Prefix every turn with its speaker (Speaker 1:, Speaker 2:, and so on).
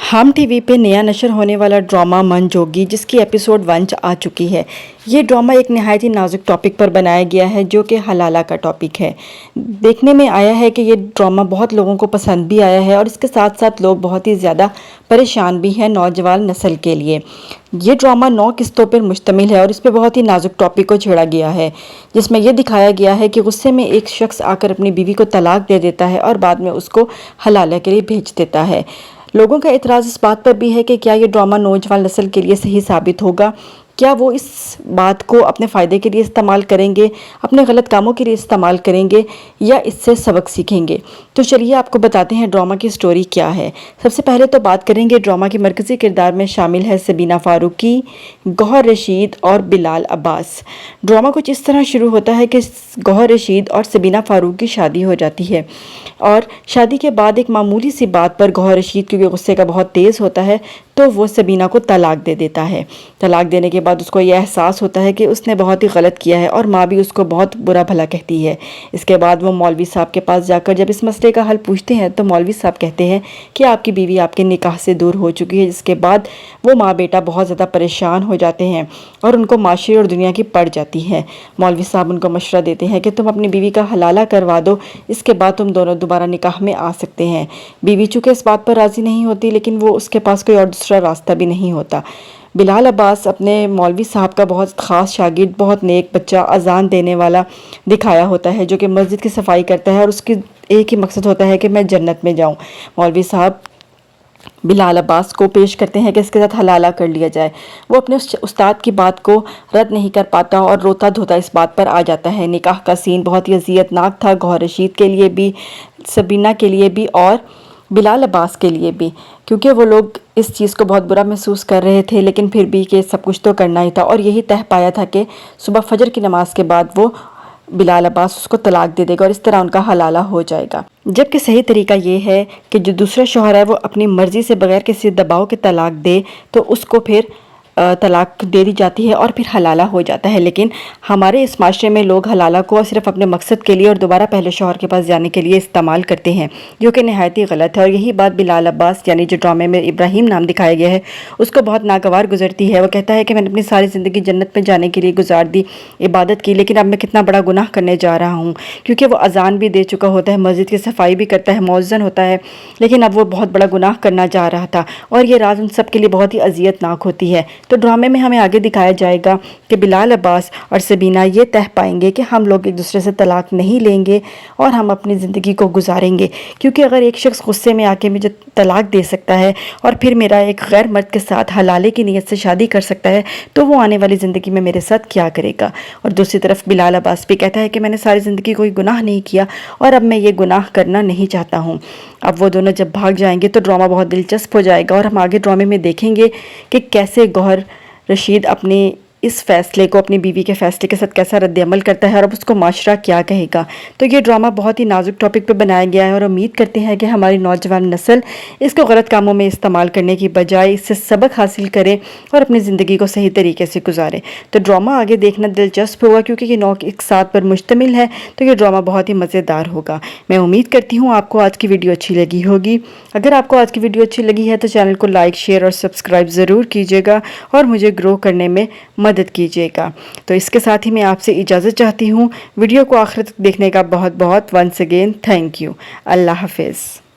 Speaker 1: हम टीवी पे नया नशर होने वाला ड्रामा मन जोगी जिसकी एपिसोड 1 आ चुकी है। ये ड्रामा एक नहायत ही नाजुक टॉपिक पर बनाया गया है जो कि हलाला का टॉपिक है। देखने में आया है कि ये ड्रामा बहुत लोगों को पसंद भी आया है और इसके साथ साथ लोग बहुत ही ज़्यादा परेशान भी हैं नौजवान नस्ल के लिए। ये ड्रामा 9 किस्तों पर मुश्तमिल है और इस पर बहुत ही नाजुक टॉपिक को छेड़ा गया है, जिसमें यह दिखाया गया है कि गुस्से में एक शख्स आकर अपनी बीवी को तलाक दे देता है और बाद में उसको हलाला के लिए भेज देता है। लोगों का एतराज़ इस बात पर भी है कि क्या ये ड्रामा नौजवान नस्ल के लिए सही साबित होगा, क्या वो इस बात को अपने फ़ायदे के लिए इस्तेमाल करेंगे, अपने गलत कामों के लिए इस्तेमाल करेंगे या इससे सबक सीखेंगे। तो चलिए आपको बताते हैं ड्रामा की स्टोरी क्या है। सबसे पहले तो बात करेंगे ड्रामा के मरकज़ी किरदार में शामिल है सबीना फ़ारूकी, गौहर रशीद और बिलाल अब्बास। ड्रामा कुछ इस तरह शुरू होता है कि गौहर रशीद और सबीना फ़ारूक की शादी हो जाती है और शादी के बाद एक मामूली सी बात पर गौहर रशीद क्योंकि गुस्से का बहुत तेज़ होता है तो वो सबीना को तलाक दे देता है। तलाक देने के बाद उसको यह एहसास होता है कि उसने बहुत ही गलत किया है और माँ भी उसको बहुत बुरा भला कहती है। इसके बाद वो मौलवी साहब के पास जाकर जब इस मसले का हल पूछते हैं तो मौलवी साहब कहते हैं कि आपकी बीवी आपके निकाह से दूर हो चुकी है। जिसके बाद वो माँ बेटा बहुत ज़्यादा परेशान हो जाते हैं और उनको माशरे और दुनिया की पड़ जाती है। मौलवी साहब उनको मशवरा देते हैं कि तुम अपनी बीवी का हलाला करवा दो, इसके बाद तुम दोनों दोबारा निकाह में आ सकते हैं। बीवी चूँकि इस बात पर राज़ी नहीं होती लेकिन वो उसके पास कोई और दूसरा रास्ता भी नहीं होता। बिलाल अब्बास अपने मौलवी साहब का बहुत ख़ास शागिर्द, बहुत नेक बच्चा, अजान देने वाला दिखाया होता है जो कि मस्जिद की सफाई करता है और उसकी एक ही मकसद होता है कि मैं जन्नत में जाऊं। मौलवी साहब बिलाल अब्बास को पेश करते हैं कि इसके साथ हलाला कर लिया जाए। वो अपने उस्ताद की बात को रद्द नहीं कर पाता और रोता धोता इस बात पर आ जाता है। निकाह का सीन बहुत ही अज़ियतनाक था गौहर रशीद के लिए भी, सबीना के लिए भी और बिलाल अब्बास के लिए भी, क्योंकि वो लोग इस चीज़ को बहुत बुरा महसूस कर रहे थे लेकिन फिर भी कि सब कुछ तो करना ही था और यही तय पाया था कि सुबह फजर की नमाज के बाद वो बिलाल अब्बास उसको तलाक दे देगा और इस तरह उनका हलाला हो जाएगा। जबकि सही तरीका ये है कि जो दूसरा शौहर है वो अपनी मर्ज़ी से बगैर किसी दबाव के तलाक दे तो उसको फिर तलाक दे दी जाती है और फिर हलाला हो जाता है। लेकिन हमारे इस माशरे में लोग हलाला को सिर्फ अपने मकसद के लिए और दोबारा पहले शौहर के पास जाने के लिए इस्तेमाल करते हैं, जो कि नहायत ही गलत है। और यही बात बिलाल अब्बास यानी जो ड्रामे में इब्राहिम नाम दिखाया गया है उसको बहुत नागवार गुजरती है। वो कहता है कि मैंने अपनी सारी ज़िंदगी जन्नत में जाने के लिए गुजार दी, इबादत की, लेकिन अब मैं कितना बड़ा गुनाह करने जा रहा हूँ। क्योंकि वो अजान भी दे चुका होता है, मस्जिद की सफाई भी करता है, मौज़न होता है, लेकिन अब वो बहुत बड़ा गुनाह करना जा रहा था और ये राज उन सब के लिए बहुत ही अज़ियतनाक होती है। तो ड्रामे में हमें आगे दिखाया जाएगा कि बिलाल अब्बास और सबीना ये तय पाएंगे कि हम लोग एक दूसरे से तलाक नहीं लेंगे और हम अपनी ज़िंदगी को गुजारेंगे। क्योंकि अगर एक शख्स गुस्से में आके मुझे तलाक दे सकता है और फिर मेरा एक गैर मर्द के साथ हलाले की नीयत से शादी कर सकता है तो वो आने वाली ज़िंदगी में मेरे साथ क्या करेगा। और दूसरी तरफ बिलाल अब्बास भी कहता है कि मैंने सारी ज़िंदगी कोई गुनाह नहीं किया और अब मैं ये गुनाह करना नहीं चाहता हूँ। अब वो दोनों जब भाग जाएंगे तो ड्रामा बहुत दिलचस्प हो जाएगा और हम आगे ड्रामे में देखेंगे कि कैसे गौहर रशीद अपने इस फ़ैसले को अपनी बीवी के फ़ैसले के साथ कैसा रद्द-ए-अमल करता है और अब उसको माशरा क्या कहेगा। तो ये ड्रामा बहुत ही नाजुक टॉपिक पे बनाया गया है और उम्मीद करते हैं कि हमारी नौजवान नस्ल इसको गलत कामों में इस्तेमाल करने की बजाय इससे सबक हासिल करे और अपनी ज़िंदगी को सही तरीके से गुजारे। तो ड्रामा आगे देखना दिलचस्प होगा क्योंकि ये 9 एक साथ पर मुश्तमिल है, तो ये ड्रामा बहुत ही मज़ेदार होगा। मैं उम्मीद करती हूँ आपको आज की वीडियो अच्छी लगी होगी। अगर आपको आज की वीडियो अच्छी लगी है तो चैनल को लाइक, शेयर और सब्सक्राइब ज़रूर कीजिएगा और मुझे ग्रो करने में मदद कीजिएगा। तो इसके साथ ही मैं आपसे इजाज़त चाहती हूँ। वीडियो को आखिर तक देखने का बहुत बहुत वंस अगेन थैंक यू। अल्लाह हाफिज़।